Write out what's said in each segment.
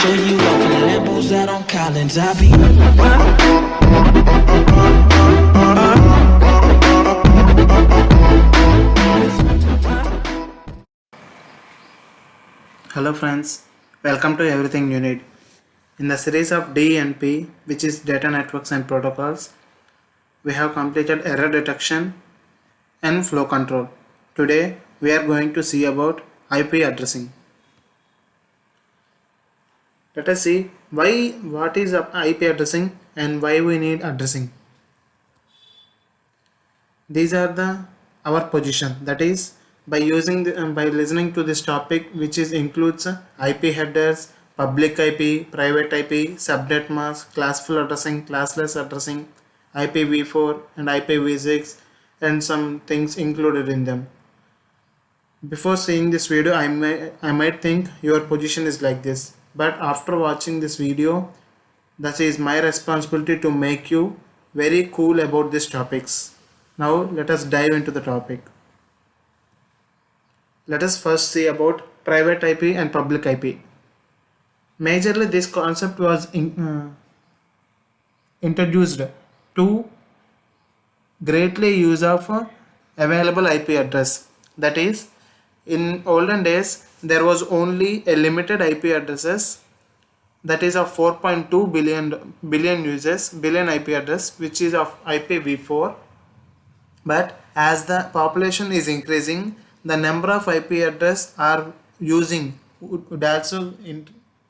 Show you off in Lambos out on Collins. I be. Hello friends, welcome to Everything You Need. In the series of DNP, which is Data Networks and Protocols, we have completed error detection and flow control. Today we are going to see about IP addressing. Let us see what is IP addressing and why we need addressing. These are our position, that is by listening to this topic, which includes IP headers, public IP, private IP, subnet mask, classful addressing, classless addressing, IPv4 and IPv6, and some things included in them. Before seeing this video, I might think your position is like this, but after watching this video, that is my responsibility to make you very cool about these topics. Now let us dive into the topic. Let us first see about private IP and public IP. Majorly this concept was introduced to greatly use of available IP address. That is, in olden days there was only a limited IP addresses, that is of 4.2 billion IP address, which is of IPv4. But as the population is increasing, the number of IP address are using would also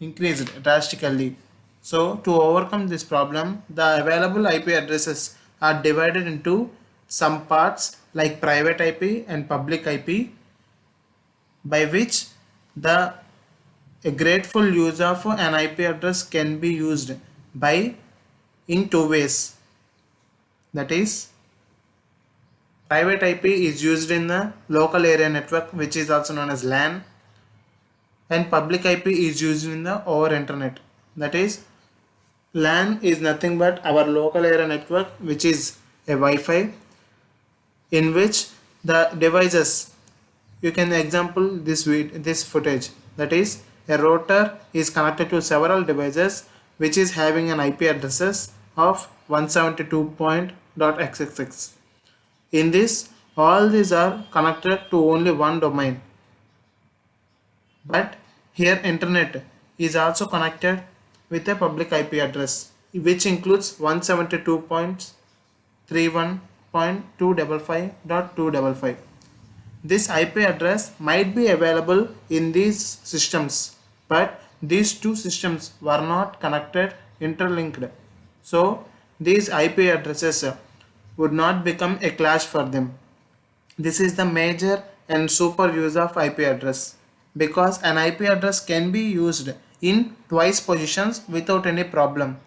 increase drastically. So to overcome this problem, the available IP addresses are divided into some parts like private IP and public IP, by which the a grateful use of an IP address can be used by in two ways. That is, private IP is used in the local area network, which is also known as LAN, and public IP is used in the over internet. That is, LAN is nothing but our local area network, which is a Wi-Fi, in which the devices, you can example this footage, that is a router is connected to several devices which is having an IP addresses of 172.xxx. In this, all these are connected to only one domain, but here internet is also connected with a public IP address, which includes 172.31.255.255. This IP address might be available in these systems, but these two systems were not connected, interlinked. So these IP addresses would not become a clash for them. This is the major and super use of IP address, because an IP address can be used in twice positions without any problem.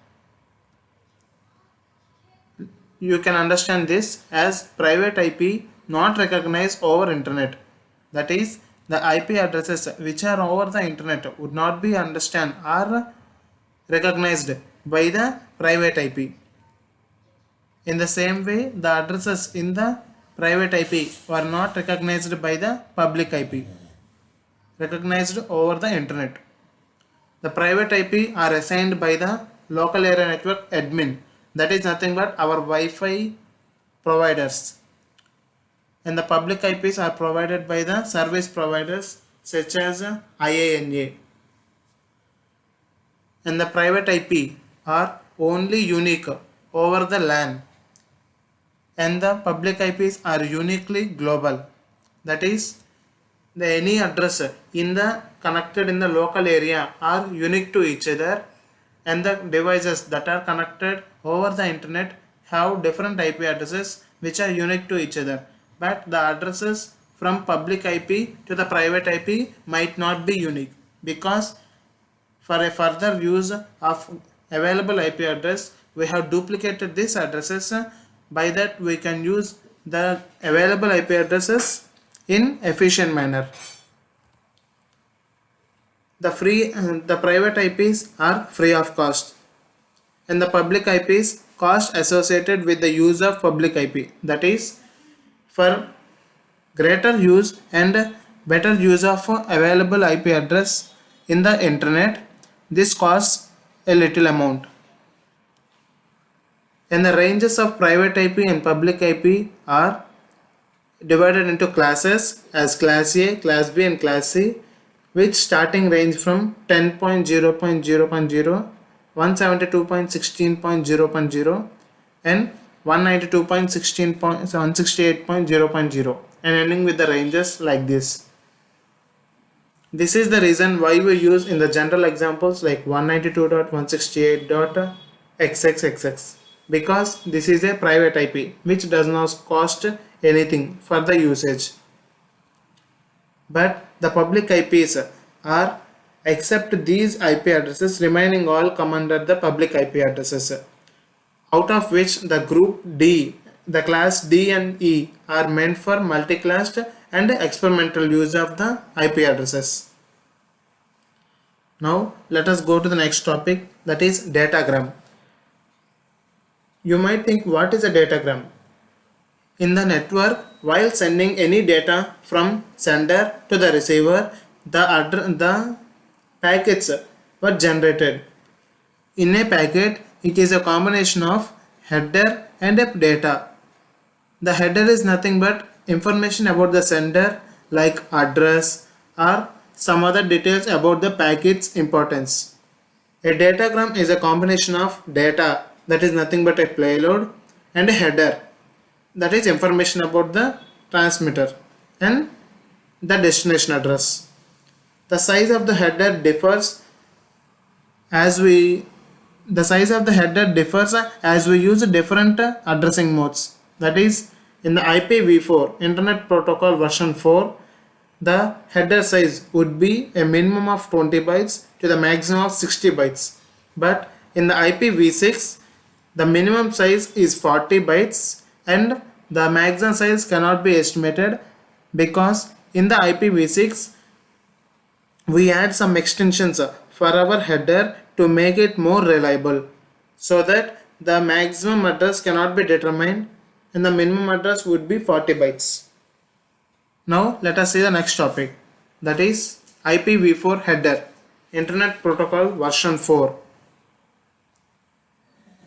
You can understand this as private IP not recognized over internet. That is, the IP addresses which are over the internet would not be understand or recognized by the private IP. In the same way, the addresses in the private IP were not recognized by the public IP, recognized over the internet. The private IP are assigned by the local area network admin, that is nothing but our Wi-Fi providers, and the public IPs are provided by the service providers such as IANA. And the private IP are only unique over the LAN, and the public IPs are uniquely global. That is, any address in the connected in the local area are unique to each other, and the devices that are connected over the internet have different IP addresses which are unique to each other, but the addresses from public IP to the private IP might not be unique, because for a further use of available IP address, we have duplicated these addresses. By that we can use the available IP addresses in efficient manner. The private IPs are free of cost, and the public IPs cost associated with the use of public IP. That is, for greater use and better use of available IP address in the internet, this costs a little amount. And the ranges of private IP and public IP are divided into classes as Class A, Class B and Class C, which starting range from 10.0.0.0, 172.16.0.0 and 192.16.168.0.0 and ending with the ranges like this. This is the reason why we use in the general examples like 192.168.xxxx, because this is a private IP which does not cost anything for the usage. But the public IPs are, except these IP addresses, remaining all come under the public IP addresses, out of which the group D, the class D and E are meant for multi-classed and experimental use of the IP addresses. Now let us go to the next topic, that is datagram. You might think, what is a datagram? In the network, while sending any data from sender to the receiver, the packets were generated. In a packet, it is a combination of header and a data. The header is nothing but information about the sender like address or some other details about the packet's importance. A datagram is a combination of data, that is nothing but a payload, and a header, that is information about the transmitter and the destination address. The size of the header differs as we use different addressing modes. That is, in the IPv4 Internet Protocol version 4, the header size would be a minimum of 20 bytes to the maximum of 60 bytes. But in the IPv6, the minimum size is 40 bytes and the maximum size cannot be estimated, because in the IPv6 we add some extensions for our header to make it more reliable, so that the maximum address cannot be determined and the minimum address would be 40 bytes. Now let us see the next topic, that is IPv4 header, Internet Protocol version 4.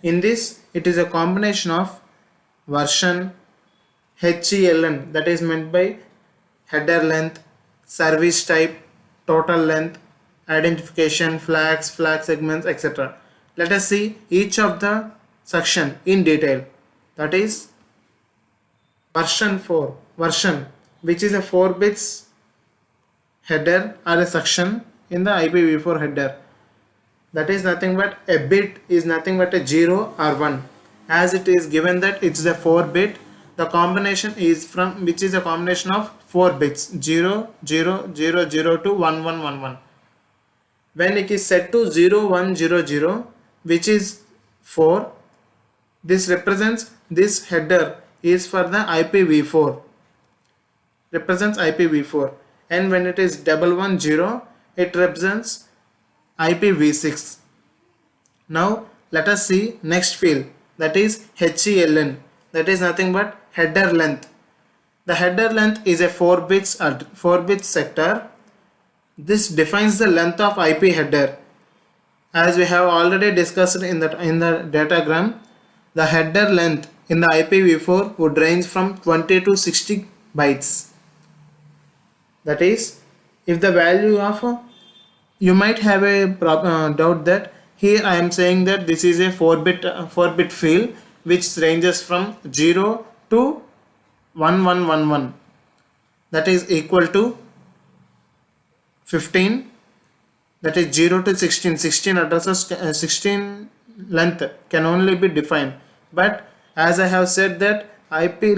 In this, it is a combination of version, HELN, that is meant by header length, service type, total length, identification, flags, flag segments, etc. Let us see each of the section in detail. That is version 4, which is a 4 bits header or a section in the IPv4 header. That is nothing but a bit is nothing but a 0 or 1, as it is given that it's a 4 bit. The combination is from, which is a combination of 4 bits 0 0 0 0 to 1 1 1 1. When it is set to 0 1 0 0, which is 4, this represents, this header is for the IPv4, represents IPv4, and when it is 110, it represents IPv6. Now let us see next field, that is HELN, that is nothing but header length. The header length is a 4 bit sector. This defines the length of IP header. As we have already discussed in the datagram, the header length in the IPv4 would range from 20 to 60 bytes. That is, if the value of you might have a doubt that here I am saying that this is a 4 bit field which ranges from 0 to 1111, that is equal to 15, that is 0 to 16 addresses, 16 length can only be defined. But as I have said that IP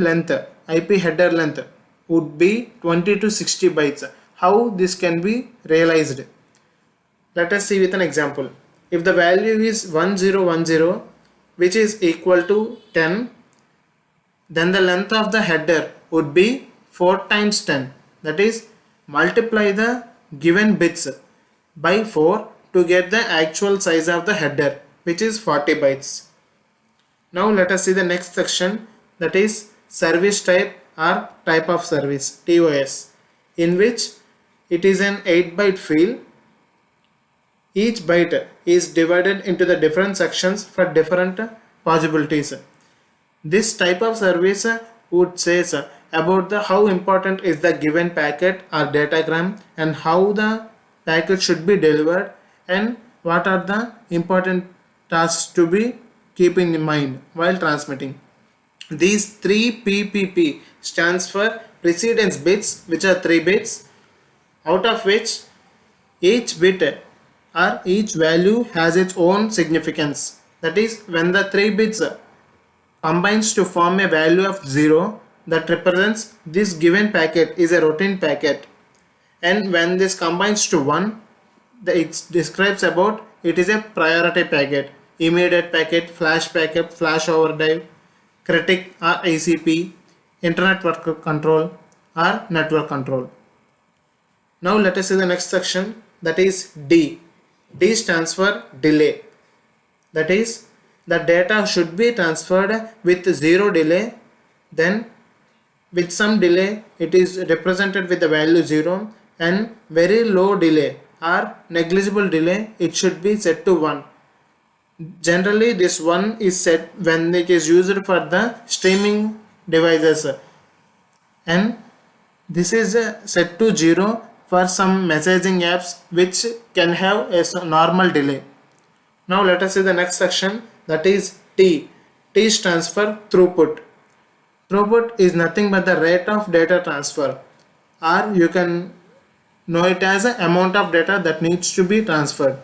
header length would be 20 to 60 bytes. How this can be realized? Let us see with an example. If the value is 1010, which is equal to 10, then the length of the header would be 4 times 10. That is, multiply the given bits by 4 to get the actual size of the header, which is 40 bytes. Now let us see the next section, that is service type or type of service, TOS, in which it is an 8 byte field Each byte is divided into the different sections for different possibilities. This type of service would say about the how important is the given packet or datagram and how the packet should be delivered and what are the important tasks to be keeping in mind while transmitting. These three PPP stands for precedence bits, which are 3 bits, out of which each bit or each value has its own significance. That is, when the 3 bits combines to form a value of 0 that represents this given packet is a routine packet, and when this combines to 1 it describes about it is a priority packet, immediate packet, flash backup, flash overdrive, critic or ICP, internet work control or network control. Now let us see the next section, that is D. D stands for delay. That is, the data should be transferred with 0 delay, then with some delay it is represented with the value 0, and very low delay or negligible delay it should be set to 1. Generally this 1 is set when it is used for the streaming devices, and this is set to 0 for some messaging apps which can have a normal delay. Now let us see the next section, that is T. T stands for throughput. Throughput is nothing but the rate of data transfer, or you can know it as the amount of data that needs to be transferred.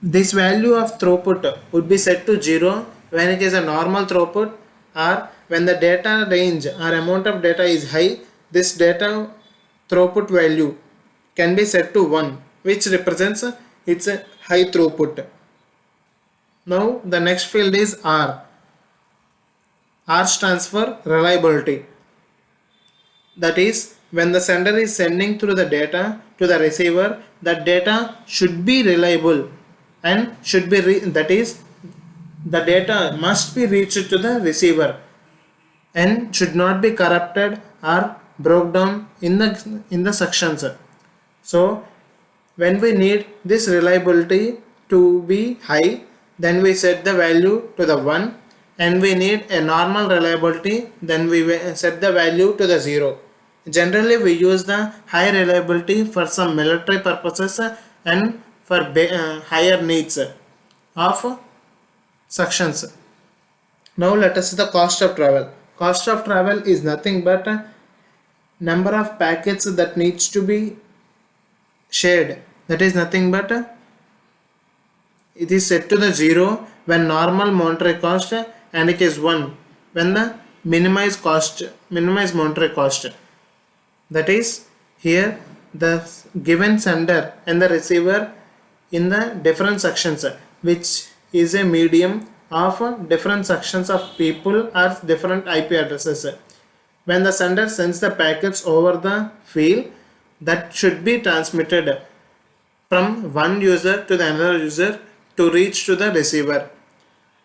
This value of throughput would be set to 0 when it is a normal throughput, or when the data range or amount of data is high, this data throughput value can be set to 1, which represents its a high throughput. Now the next field is R. R stands for reliability. That is, when the sender is sending through the data to the receiver, that data should be reliable and should be that is, the data must be reached to the receiver and should not be corrupted or broke down in the sections. So when we need this reliability to be high, then we set the value to the 1, and we need a normal reliability, then we set the value to the 0. Generally we use the high reliability for some military purposes and for higher needs of sections. Now let us see the cost of travel. Cost of travel is nothing but number of packets that needs to be shared. That is nothing but it is set to the 0 when normal monetary cost, and it is 1 when the minimized monetary cost. That is, here the given sender and the receiver in the different sections, which is a medium of different sections of people or different IP addresses. When the sender sends the packets over the field, that should be transmitted from one user to the another user to reach to the receiver.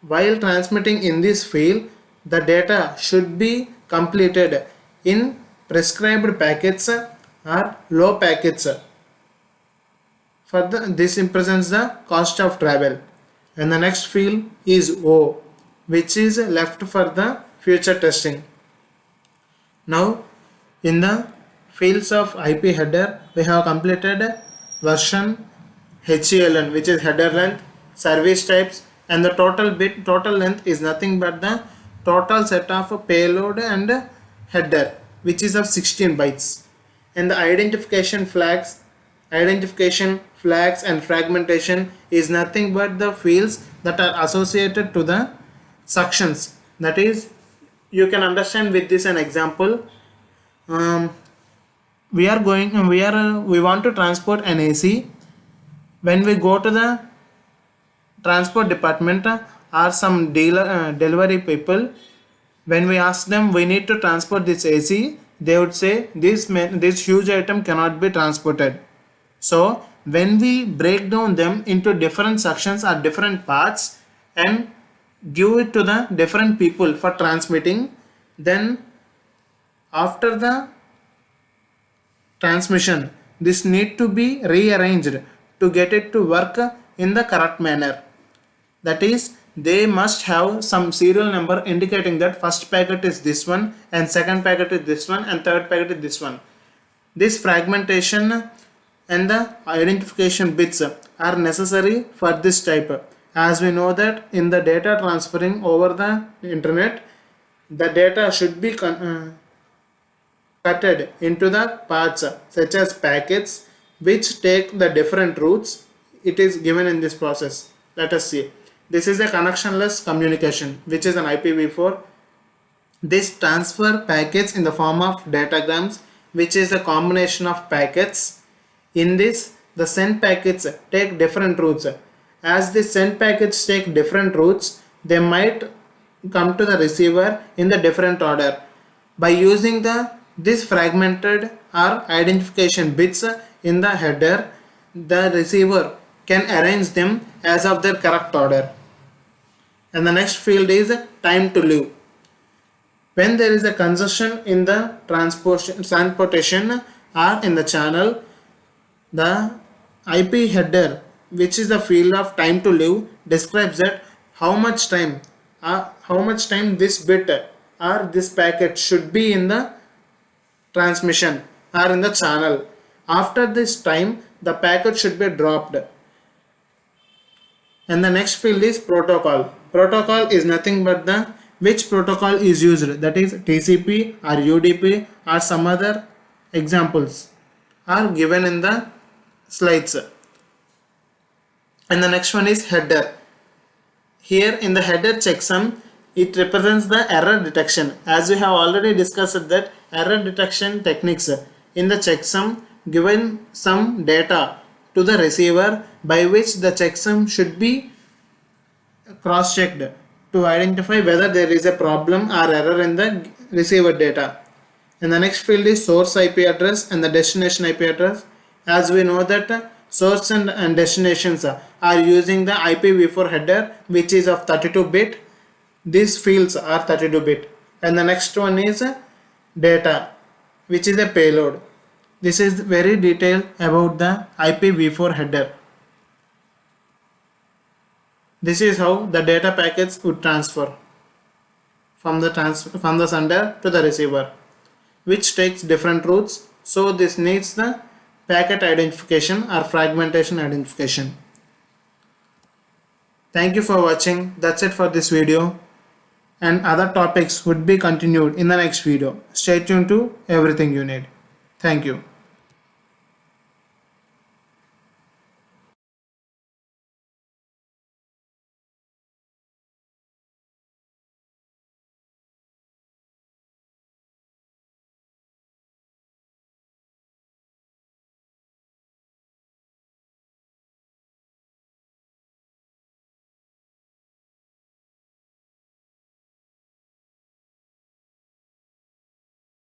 While transmitting in this field, the data should be completed in prescribed packets or low packets. Further, this represents the cost of travel. And the next field is O, which is left for the future testing. Now in the fields of IP header, we have completed version, HELN, which is header length, service types, and the total length is nothing but the total set of payload and header, which is of 16 bytes. And the identification flags and fragmentation is nothing but the fields that are associated to the sections. That is, you can understand with this an example. We want to transport an AC. When we go to the transport department or some delivery people, when we ask them we need to transport this AC, they would say this huge item cannot be transported. So when we break down them into different sections or different parts and give it to the different people for transmitting, then after the transmission this need to be rearranged to get it to work in the correct manner. That is, they must have some serial number indicating that first packet is this one and second packet is this one and third packet is this one. This fragmentation and the identification bits are necessary for this type, as we know that in the data transferring over the internet, the data should be cutted into the parts such as packets which take the different routes. It is given in this process. Let us see. This is a connectionless communication, which is an IPv4. This transfer packets in the form of datagrams, which is a combination of packets. In this, the send packets take different routes. As the send packets take different routes, they might come to the receiver in the different order. By using this fragmented or identification bits in the header, the receiver can arrange them as of their correct order. And the next field is time to live. When there is a congestion in the transportation or in the channel, the IP header, which is the field of time to live, describes that how much time this bit or this packet should be in the transmission or in the channel. After this time, the packet should be dropped. And the next field is protocol. Protocol is nothing but the which protocol is used, that is TCP or UDP or some other examples are given in the slides. And the next one is header. Here in the header checksum, it represents the error detection. As we have already discussed that error detection techniques in the checksum, given some data to the receiver by which the checksum should be cross-checked to identify whether there is a problem or error in the receiver data. And the next field is source IP address and the destination IP address. As we know that source and destinations are using the IPv4 header, which is of 32-bit. These fields are 32-bit. And the next one is data, which is a payload. This is very detailed about the IPv4 header. This is how the data packets would transfer from the sender to the receiver, which takes different routes. So this needs the packet identification or fragmentation identification. Thank you for watching. That's it for this video, and other topics would be continued in the next video. Stay tuned to Everything You Need. Thank you.